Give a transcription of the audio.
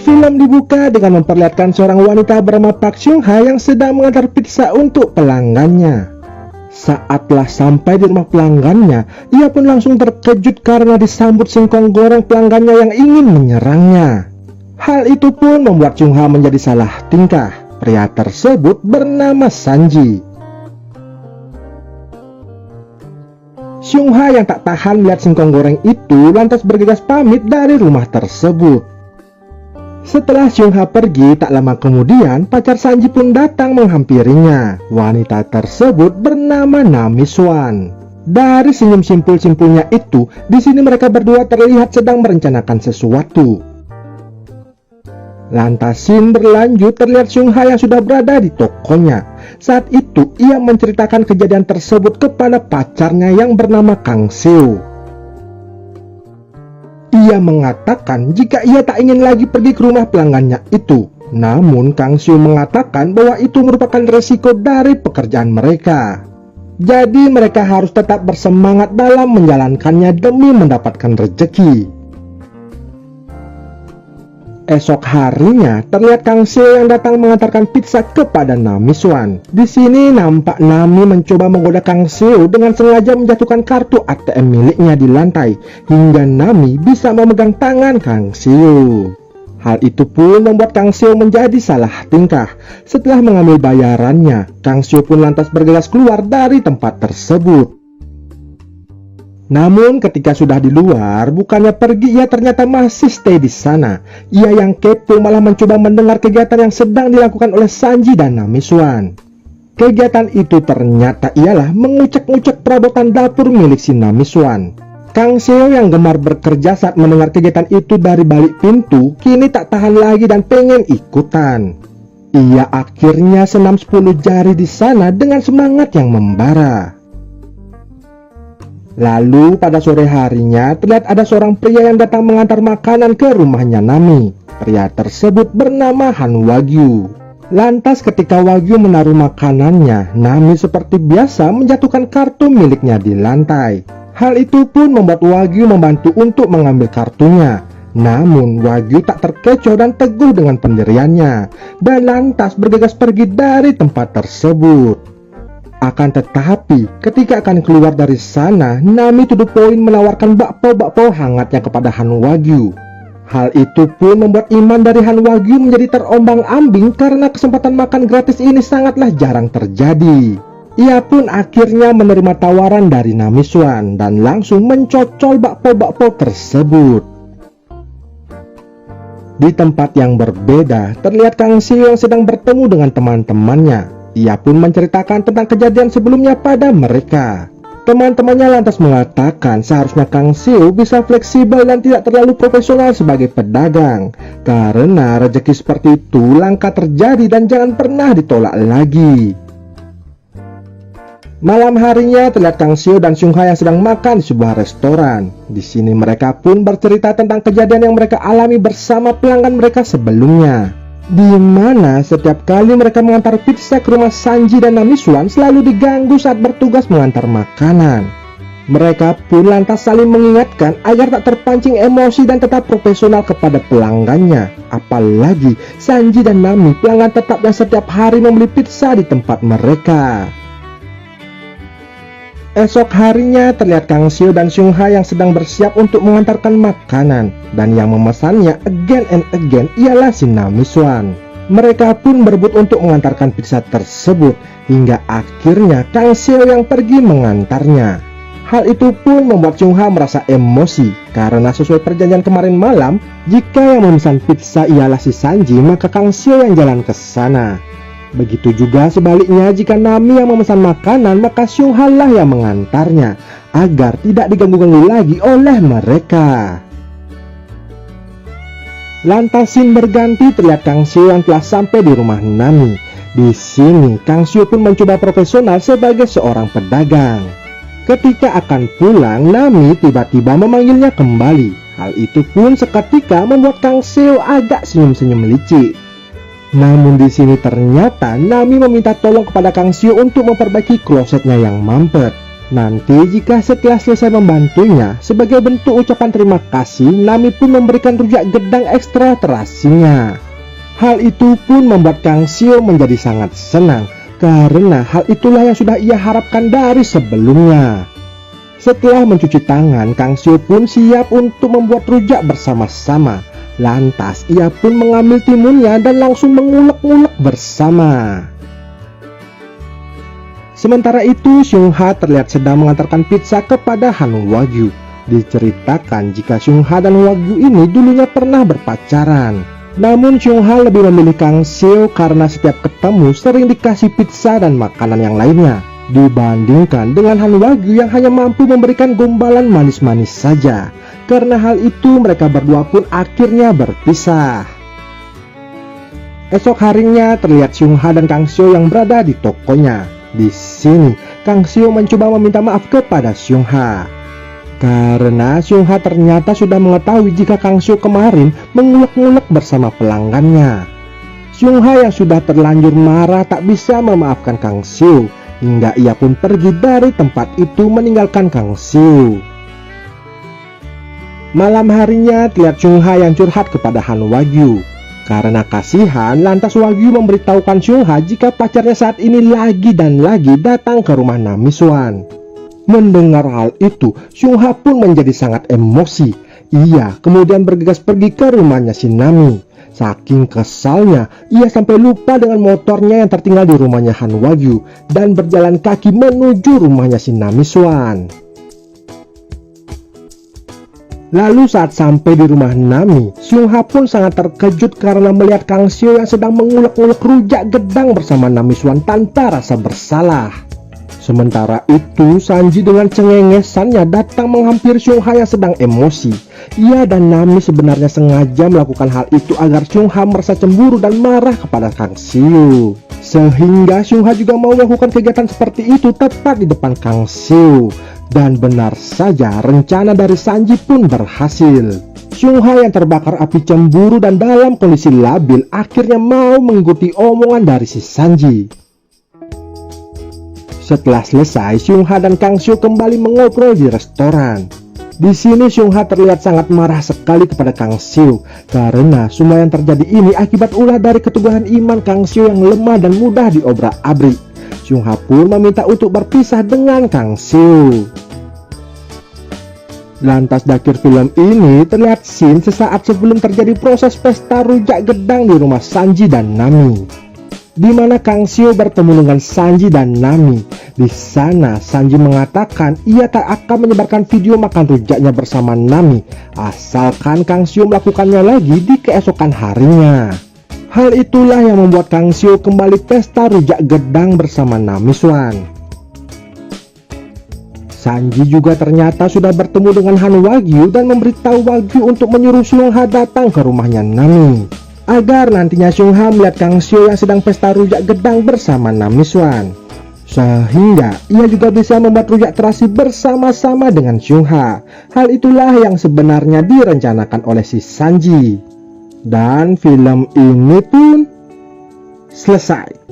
Film dibuka dengan memperlihatkan seorang wanita bernama Pak Seung Ha yang sedang mengantar pizza untuk pelanggannya. Saatlah sampai di rumah pelanggannya, ia pun langsung terkejut karena disambut singkong goreng pelanggannya yang ingin menyerangnya. Hal itu pun membuat Seung Ha menjadi salah tingkah. Pria tersebut bernama Sanji. Seung Ha yang tak tahan melihat singkong goreng itu lantas bergegas pamit dari rumah tersebut. Setelah Seung Ha pergi, tak lama kemudian pacar Sanji pun datang menghampirinya. Wanita tersebut bernama Nami Swan. Dari senyum simpul-simpulnya itu, di sini mereka berdua terlihat sedang merencanakan sesuatu. Lantas scene berlanjut, terlihat Seung Ha yang sudah berada di tokonya. Saat itu ia menceritakan kejadian tersebut kepada pacarnya yang bernama Kang Seo. Ia mengatakan jika ia tak ingin lagi pergi ke rumah pelanggannya itu. Namun Kang Seo mengatakan bahwa itu merupakan resiko dari pekerjaan mereka. Jadi mereka harus tetap bersemangat dalam menjalankannya demi mendapatkan rezeki. Esok harinya terlihat Kang Seo yang datang mengantarkan pizza kepada Nami Swan. Di sini nampak Nami mencoba menggoda Kang Seo dengan sengaja menjatuhkan kartu ATM miliknya di lantai hingga Nami bisa memegang tangan Kang Seo. Hal itu pun membuat Kang Seo menjadi salah tingkah. Setelah mengambil bayarannya, Kang Seo pun lantas bergegas keluar dari tempat tersebut. Namun ketika sudah di luar, bukannya pergi, ia ternyata masih stay di sana. Ia yang kepo malah mencoba mendengar kegiatan yang sedang dilakukan oleh Sanji dan Nami Swan. Kegiatan itu ternyata ialah mengucek-ngucek perabotan dapur milik si Nami Swan. Kang Seo yang gemar bekerja saat mendengar kegiatan itu dari balik pintu, kini tak tahan lagi dan pengen ikutan. Ia akhirnya senam 10 jari di sana dengan semangat yang membara. Lalu pada sore harinya terlihat ada seorang pria yang datang mengantar makanan ke rumahnya Nami. Pria tersebut bernama Han Wagyu. Lantas ketika Wagyu menaruh makanannya, Nami seperti biasa menjatuhkan kartu miliknya di lantai. Hal itu pun membuat Wagyu membantu untuk mengambil kartunya. Namun Wagyu tak terkecoh dan teguh dengan pendiriannya dan lantas bergegas pergi dari tempat tersebut. Akan tetapi, ketika akan keluar dari sana, Nami to the point menawarkan bakpao hangatnya kepada Han Wagyu. Hal itu pun membuat iman dari Han Wagyu menjadi terombang-ambing karena kesempatan makan gratis ini sangatlah jarang terjadi. Ia pun akhirnya menerima tawaran dari Nami Swan dan langsung mencocol bakpao tersebut. Di tempat yang berbeda, terlihat Kang Seo yang sedang bertemu dengan teman-temannya. Ia pun menceritakan tentang kejadian sebelumnya pada mereka. Teman-temannya lantas mengatakan seharusnya Kang Seo bisa fleksibel dan tidak terlalu profesional sebagai pedagang. Karena rezeki seperti itu langka terjadi dan jangan pernah ditolak lagi. Malam harinya terlihat Kang Seo dan Seung Ha yang sedang makan di sebuah restoran. Di sini mereka pun bercerita tentang kejadian yang mereka alami bersama pelanggan mereka sebelumnya. Di mana setiap kali mereka mengantar pizza ke rumah Sanji dan Nami Swan selalu diganggu saat bertugas mengantar makanan. Mereka pun lantas saling mengingatkan agar tak terpancing emosi dan tetap profesional kepada pelanggannya. Apalagi Sanji dan Nami pelanggan tetap yang setiap hari membeli pizza di tempat mereka. Esok harinya terlihat Kang Seo dan Seung Ha yang sedang bersiap untuk mengantarkan makanan. Dan yang memesannya again and again ialah si Nami Swan. Mereka pun berebut untuk mengantarkan pizza tersebut. Hingga akhirnya Kang Seo yang pergi mengantarnya. Hal itu pun membuat Seung Ha merasa emosi. Karena sesuai perjanjian kemarin malam, jika yang memesan pizza ialah si Sanji, maka Kang Seo yang jalan ke sana. Begitu juga sebaliknya, jika Nami yang memesan makanan, maka Seung Ha lah yang mengantarnya agar tidak diganggu-ganggu lagi oleh mereka. Lantas scene berganti, terlihat Kang Seo yang telah sampai di rumah Nami. Di sini Kang Seo pun mencoba profesional sebagai seorang pedagang. Ketika akan pulang, Nami tiba-tiba memanggilnya kembali. Hal itu pun seketika membuat Kang Seo agak senyum-senyum licik. Namun di sini ternyata Nami meminta tolong kepada Kang Seo untuk memperbaiki klosetnya yang mampet. Nanti jika setelah selesai membantunya, sebagai bentuk ucapan terima kasih, Nami pun memberikan rujak gedang ekstra terasinya. Hal itu pun membuat Kang Sio menjadi sangat senang, karena hal itulah yang sudah ia harapkan dari sebelumnya. Setelah mencuci tangan, Kang Sio pun siap untuk membuat rujak bersama-sama. Lantas ia pun mengambil timunnya dan langsung mengulek-ngulek bersama. Sementara itu, Seung-ha terlihat sedang mengantarkan pizza kepada Han Wagyu. Diceritakan jika Seung-ha dan Wagyu ini dulunya pernah berpacaran. Namun Seung-ha lebih memilih Kang Seo karena setiap ketemu sering dikasih pizza dan makanan yang lainnya, dibandingkan dengan Han Wagyu yang hanya mampu memberikan gombalan manis-manis saja. Karena hal itu mereka berdua pun akhirnya berpisah. Esok harinya terlihat Seung-ha dan Kang Seo yang berada di tokonya. Di sini Kang Seo mencoba meminta maaf kepada Seung-ha karena Seung-ha ternyata sudah mengetahui jika Kang Seo kemarin mengulek-ngulek bersama pelanggannya. Seung-ha yang sudah terlanjur marah tak bisa memaafkan Kang Seo, hingga ia pun pergi dari tempat itu meninggalkan Kang Seo. Malam harinya terlihat Seung-ha yang curhat kepada Han Wagyu. Karena kasihan, lantas Wagyu memberitahukan Seung-ha jika pacarnya saat ini lagi dan lagi datang ke rumah Nami Swan. Mendengar hal itu, Seung-ha pun menjadi sangat emosi. Ia kemudian bergegas pergi ke rumahnya si Nami. Saking kesalnya, ia sampai lupa dengan motornya yang tertinggal di rumahnya Han Wagyu dan berjalan kaki menuju rumahnya si Nami Swan. Lalu saat sampai di rumah Nami, Seung-ha pun sangat terkejut karena melihat Kang Seo yang sedang mengulek-ngulek rujak gedang bersama Nami Swan tanpa rasa bersalah. Sementara itu, Sanji dengan cengengesannya datang menghampiri Seung-ha yang sedang emosi. Ia dan Nami sebenarnya sengaja melakukan hal itu agar Seung-ha merasa cemburu dan marah kepada Kang Seo. Sehingga Seung-ha juga mau melakukan kegiatan seperti itu tepat di depan Kang Seo. Dan benar saja, rencana dari Sanji pun berhasil. Seung-ha yang terbakar api cemburu dan dalam kondisi labil akhirnya mau mengikuti omongan dari si Sanji. Setelah selesai, Seung-ha dan Kang Seo kembali mengobrol di restoran. Di sini Seung-ha terlihat sangat marah sekali kepada Kang Seo karena semua yang terjadi ini akibat ulah dari keteguhan iman Kang Seo yang lemah dan mudah diobrak-abrik. Seung-ha pun meminta untuk berpisah dengan Kang Seo. Lantas di akhir film ini terlihat scene sesaat sebelum terjadi proses pesta rujak gedang di rumah Sanji dan Nami, di mana Kang Seo bertemu dengan Sanji dan Nami. Di sana Sanji mengatakan ia tak akan menyebarkan video makan rujaknya bersama Nami asalkan Kang Seo melakukannya lagi di keesokan harinya. Hal itulah yang membuat Kang Seo kembali pesta rujak gedang bersama Nami Swan. Sanji juga ternyata sudah bertemu dengan Han Wagyu dan memberitahu Wagyu untuk menyuruh Seung-ha datang ke rumahnya Nami, agar nantinya Seung-ha melihat Kang Seo yang sedang pesta rujak gedang bersama Nami Swan. Sehingga ia juga bisa membuat rujak terasi bersama-sama dengan Seung-ha. Hal itulah yang sebenarnya direncanakan oleh si Sanji. Dan film ini pun selesai.